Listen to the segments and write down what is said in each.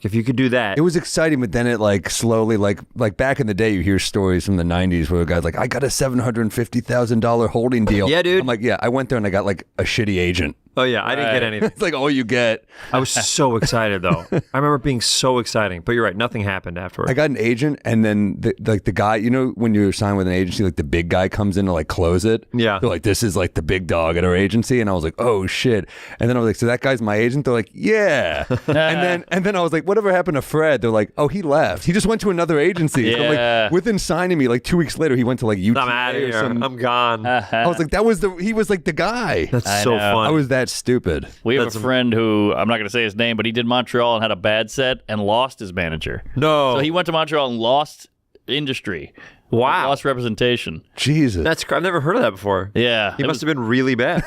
If you could do that. It was exciting, but then it like slowly, like back in the day, you hear stories from the 90s where a guy's like, I got a $750,000 holding deal. Yeah, dude. I'm like, yeah, I went there and I got like a shitty agent. Oh, yeah, I didn't get anything. It's like all you get. I was so excited, though. I remember it being so exciting. But you're right, nothing happened afterwards. I got an agent, and then the guy, you know, when you're signed with an agency, like the big guy comes in to like close it. Yeah. They're like, this is like the big dog at our agency. And I was like, oh, shit. And then I was like, so that guy's my agent? They're like, yeah. and then I was like, whatever happened to Fred? They're like, oh, he left. He just went to another agency. Yeah. So I'm like, within signing me, like 2 weeks later, he went to like UTA. I'm out of here. I'm gone. I was like, he was like the guy. That's so fun. I was that stupid. We have a friend who, I'm not going to say his name, but he did Montreal and had a bad set and lost his manager. No. So he went to Montreal and lost industry. Wow. Lost representation. Jesus. I've never heard of that before. Yeah. He must have been really bad.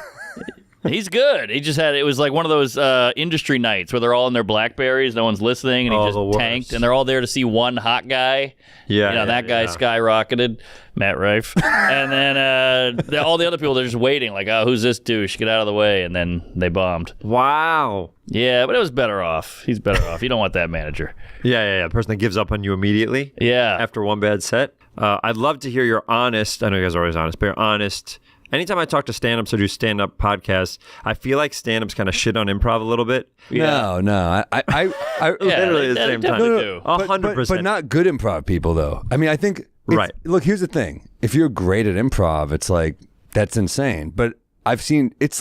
He's good. He just it was like one of those industry nights where they're all in their Blackberries, no one's listening, and he just tanked, and they're all there to see one hot guy. Yeah. You know, that guy skyrocketed, Matt Rife. And then all the other people, they're just waiting, like, oh, who's this douche? Get out of the way. And then they bombed. Wow. Yeah, but it was better off. He's better off. You don't want that manager. Yeah. The person that gives up on you immediately. Yeah. After one bad set. I'd love to hear your honest, I know you guys are always honest, but your honest. Anytime I talk to stand-ups or do stand-up podcasts, I feel like stand-ups kind of shit on improv a little bit. Yeah. No. I literally the same time. No. 100%. But not good improv people, though. I mean, I think... Right. Look, here's the thing. If you're great at improv, it's like, that's insane. But I've seen... It's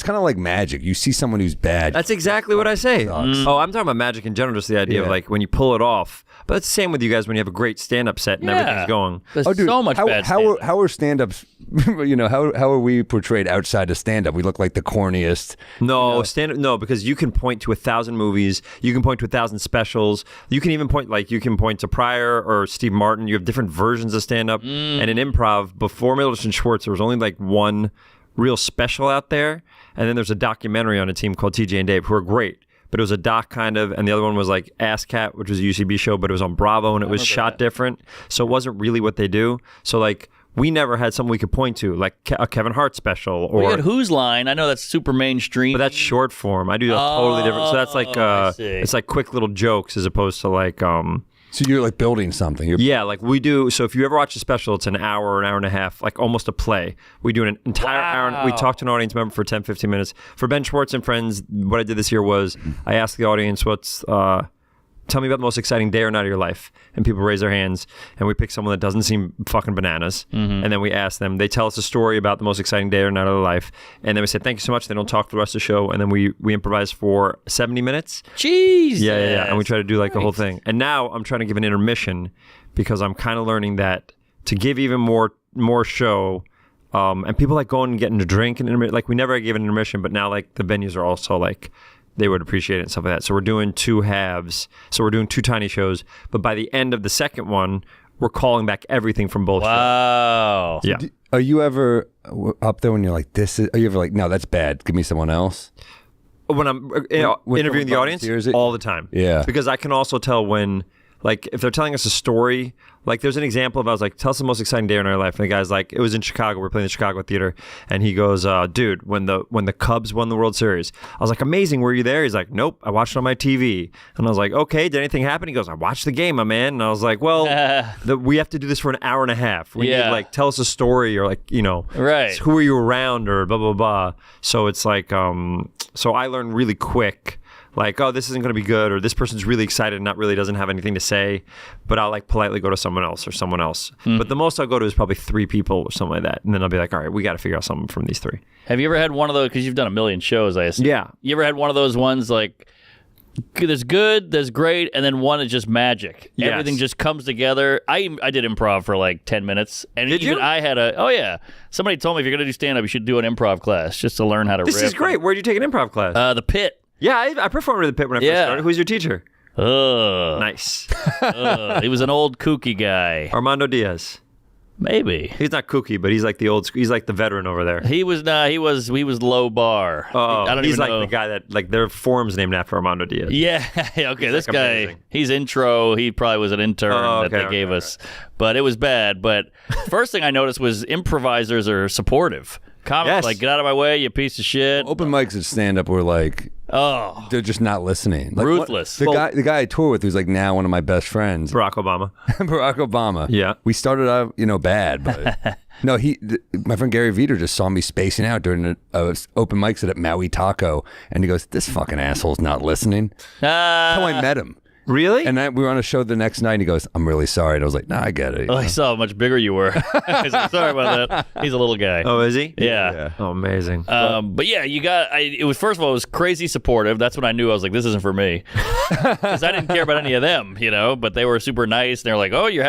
kind of like magic. You see someone who's bad. That's exactly what I say. Oh, I'm talking about magic in general, just the idea of like when you pull it off. But it's the same with you guys when you have a great stand-up set and everything's going. There's dude, so much bad stand-up. How are stand-ups, you know, how are we portrayed outside of stand-up? We look like the corniest. No, stand-up, no, because you can point to 1,000 movies. You can point to 1,000 specials. You can even point to Pryor or Steve Martin. You have different versions of stand-up. And in improv, before Middleton and Schwartz, there was only like one real special out there. And then there's a documentary on a team called TJ and Dave, who are great. But it was a doc kind of, and the other one was like Ass Cat, which was a UCB show, but it was on Bravo and it was shot different. So it wasn't really what they do. So like, we never had something we could point to, like a Kevin Hart special. Or we had Who's Line. I know that's super mainstream. But that's short form. I do that totally different. So that's like, it's like quick little jokes as opposed to like... So you're like building something. Yeah, like we do. So if you ever watch a special, it's an hour and a half, like almost a play. We do an entire hour. We talk to an audience member for 10, 15 minutes. For Ben Schwartz and Friends, what I did this year was I asked the audience, tell me about the most exciting day or night of your life. And people raise their hands, and we pick someone that doesn't seem fucking bananas. And then we ask them, they tell us a story about the most exciting day or night of their life. And then we say, thank you so much. They don't talk for the rest of the show. And then we improvise for 70 minutes. Jeez. Yeah. And we try to do like the whole thing. And now I'm trying to give an intermission because I'm kind of learning that to give even more show, and people like going and getting a drink and like we never gave an intermission, but now like the venues are also like, they would appreciate it and stuff like that. So we're doing 2 halves. So we're doing 2 tiny shows. But by the end of the second one, we're calling back everything from both shows. Yeah. Are you ever up there when you're like, are you ever like, no, that's bad. Give me someone else? When I'm interviewing the audience, all the time. Yeah. Because I can also tell when, like, if they're telling us a story, like there's an example of, I was like, tell us the most exciting day in our life. And the guy's like, it was in Chicago. We're playing the Chicago Theater. And he goes, dude, when the Cubs won the World Series, I was like, amazing. Were you there? He's like, nope, I watched it on my TV. And I was like, okay, did anything happen? He goes, I watched the game, my man. And I was like, well, we have to do this for an hour and a half. We need like, tell us a story or like, you know, right. Who are you around or blah, blah, blah. So it's like, so I learned really quick. Like, oh, this isn't going to be good, or this person's really excited and not really doesn't have anything to say, but I'll like politely go to someone else. But the most I'll go to is probably 3 people or something like that. And then I'll be like, all right, we got to figure out something from these 3. Have you ever had one of those, because you've done a million shows, I assume. Yeah. You ever had one of those ones like, there's good, there's great, and then one is just magic. Yes. Everything just comes together. I did improv for like 10 minutes. And did even you? I had somebody told me if you're going to do stand-up, you should do an improv class just to learn how to This riff. is great. Where'd you take an improv class? The Pit. Yeah, I performed at the Pit when I first started. Who's your teacher? Nice. He was an old kooky guy. Armando Diaz. Maybe. He's not kooky, but he's like the veteran over there. He was not. He was low bar. Oh, I don't he's even like know. the guy that like their forum's named after Armando Diaz. Yeah. Okay. This like guy. amazing. He's intro. He probably was an intern that they gave us, but it was bad. But first thing I noticed was improvisers are supportive. Comics like, get out of my way, you piece of shit. Open mics at stand-up were like, they're just not listening. Like, Ruthless. The guy I tour with, who's like now one of my best friends, Barack Obama. Barack Obama. Yeah. We started out, bad, but no, my friend Gary Veter just saw me spacing out during a open mic set at Maui Taco, and he goes, "This fucking asshole's not listening." That's how I met him. Really? And we were on a show the next night, and he goes, "I'm really sorry." And I was like, "Nah, I get it." Oh, I saw how much bigger you were. I said, sorry about that. He's a little guy. Oh, is he? Yeah. Oh, amazing. But yeah, it was, first of all, it was crazy supportive. That's when I knew I was like, this isn't for me. Because I didn't care about any of them, but they were super nice. They're like, oh, you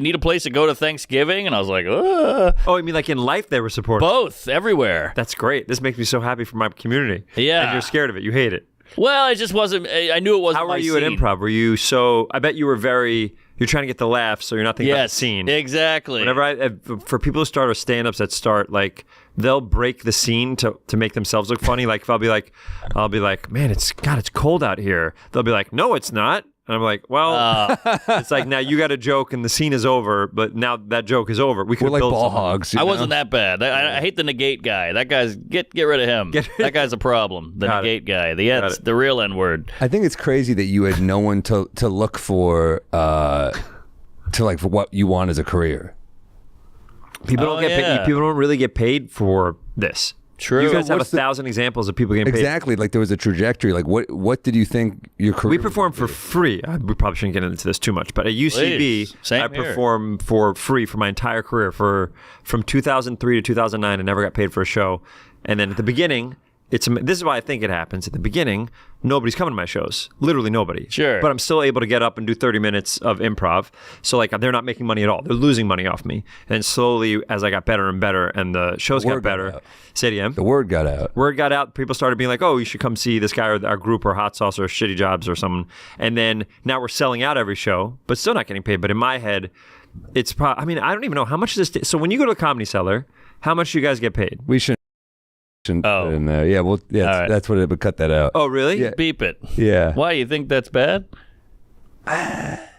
need a place to go to Thanksgiving? And I was like, ugh. Oh, I mean, like in life they were supportive? Both, everywhere. That's great. This makes me so happy for my community. Yeah. And you're scared of it. You hate it. Well, it just wasn't. I knew it wasn't. How were you scene. at Improv? Were you so? I bet you were very. You're trying to get the laughs, so you're not thinking about the scene. Exactly. Whenever for people who start or stand-ups that start, like they'll break the scene to make themselves look funny. Like if I'll be like, man, it's cold out here. They'll be like, no, it's not. And I'm like, well, it's like now you got a joke and the scene is over, but now that joke is over. We're like ball hogs. I wasn't that bad. I hate the negate guy. That guy's get rid of him. That guy's a problem. The negate guy. That's the real N word. I think it's crazy that you had no one to look for for what you want as a career. People don't get paid. People don't really get paid for this. True. You guys have 1,000 examples of people getting paid. Exactly. Like there was a trajectory. Like what did you think your career? We perform for free. We probably shouldn't get into this too much, but at UCB, I performed for free for my entire career from 2003 to 2009. I never got paid for a show, and then at the beginning. This is why I think it happens. At the beginning, nobody's coming to my shows. Literally nobody. Sure. But I'm still able to get up and do 30 minutes of improv. So like they're not making money at all. They're losing money off me. And slowly, as I got better and better, and the shows got better. Say it again. The word got out. Word got out. People started being like, "Oh, you should come see this guy or our group or Hot Sauce or Shitty Jobs or something." And then now we're selling out every show, but still not getting paid. But in my head, it's probably. I mean, I don't even know how much is this. So when you go to the Comedy Cellar, how much do you guys get paid? We should. In there. Yeah, well, yeah, that's what it would cut that out. Oh, really? Yeah. Beep it. Yeah. Why, you think that's bad?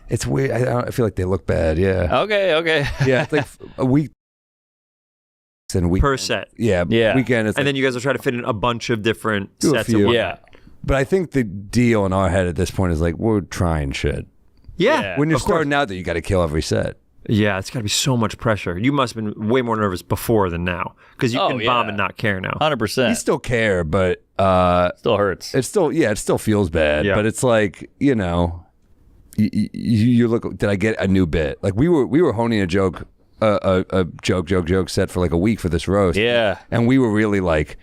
It's weird. I feel like they look bad. Yeah. Okay. Yeah, it's like a week and per set. Yeah. Weekend. And then you guys will try to fit in a bunch of different Do a sets. few. Of yeah. But I think the deal in our head at this point is like we're trying shit. Yeah. When you're starting out, that you got to kill every set. Yeah, it's got to be so much pressure. You must have been way more nervous before than now because you can bomb and not care now. 100%. You still care, but still hurts. It still feels bad. Yeah. But it's like you look. Did I get a new bit? Like we were honing a joke, a joke set for like a week for this roast. Yeah, and we were really like.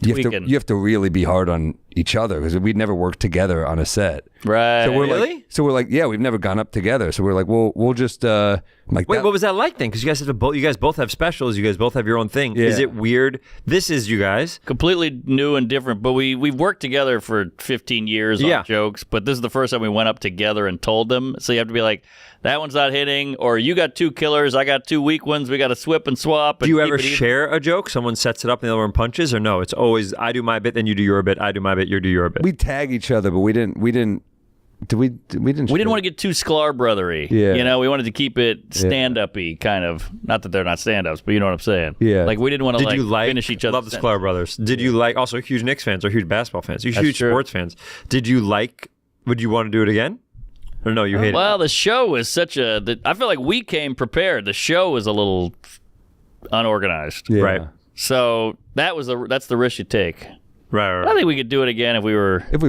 You have to really be hard on each other because we'd never worked together on a set. Right. So we're really? We're like, yeah, we've never gone up together. So we're like, we'll just like. Wait, what was that like then? Because you guys both have specials. You guys both have your own thing. Yeah. Is it weird? This is you guys completely new and different. But we've worked together for 15 years on jokes. But this is the first time we went up together and told them. So you have to be like, that one's not hitting, or you got two killers, I got two weak ones. We got to swip and swap. And do you ever share a joke? Someone sets it up and the other one punches, or no? It's always I do my bit, then you do your bit. I do my bit, you do your bit. We tag each other, but we didn't. We didn't want to get too Sklar brothery. Yeah. We wanted to keep it stand-up-y, kind of. Not that they're not stand-ups, but you know what I'm saying. Yeah. Like we didn't want to finish each other. Love the Sklar brothers. Did you like also huge Knicks fans or huge basketball fans? You're huge sports fans. Would you want to do it again? Or no, you hate it? Well, the show was I feel like we came prepared. The show was a little unorganized. Yeah. Right. So that's the risk you take. Right. I think we could do it again if we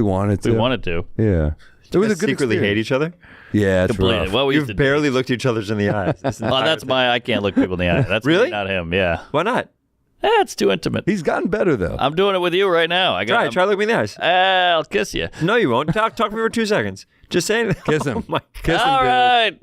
wanted to. Yeah. It was a good secretly experience. hate each other? Yeah, it's Completely. rough. Well, You've barely looked each other's in the eyes. I can't look people in the eye. That's really me, not him. Yeah. Why not? It's too intimate. He's gotten better though. I'm doing it with you right now. Try look me in the eyes. I'll kiss you. No, you won't. Talk to me for 2 seconons. Just saying. Kiss him. Oh my Kiss him. All right.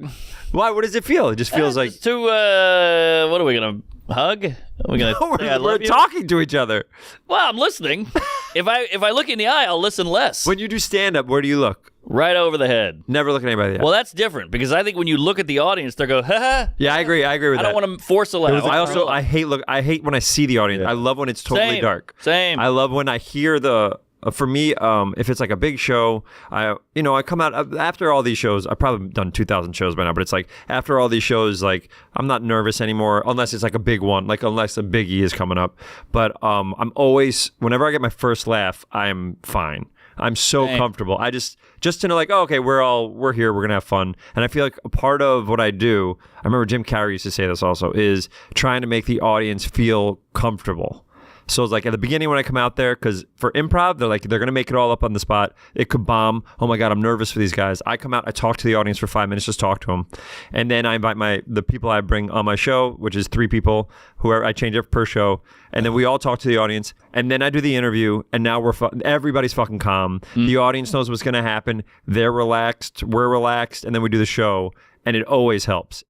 Why? What does it feel? It just feels like. What are we gonna hug? Are we gonna? We're talking to each other. Well, I'm listening. if I look in the eye, I'll listen less. When you do stand up, where do you look? Right over the head. Never look at anybody in the eye. Well, that's different because I think when you look at the audience, they go, ha ha. Yeah, I agree with that. I don't want to force a laugh. I hate when I see the audience. Yeah. I love when it's totally dark. Same. I love when I hear for me, if it's like a big show, I come out after all these shows. I've probably done 2,000 shows by now, but it's like after all these shows, like I'm not nervous anymore unless it's like a big one, like unless a biggie is coming up. But I'm always, whenever I get my first laugh, I'm fine. I'm so comfortable. I just to know, like, oh, okay, we're here, we're gonna have fun. And I feel like a part of what I do, I remember Jim Carrey used to say this also, is trying to make the audience feel comfortable. So it's like at the beginning when I come out there, because for improv, they're going to make it all up on the spot. It could bomb. Oh my God, I'm nervous for these guys. I come out, I talk to the audience for 5 minutes, just talk to them. And then I invite the people I bring on my show, which is 3 people, whoever I change it per show. And then we all talk to the audience. And then I do the interview. And now everybody's fucking calm. The audience knows what's going to happen. They're relaxed. We're relaxed. And then we do the show. And it always helps.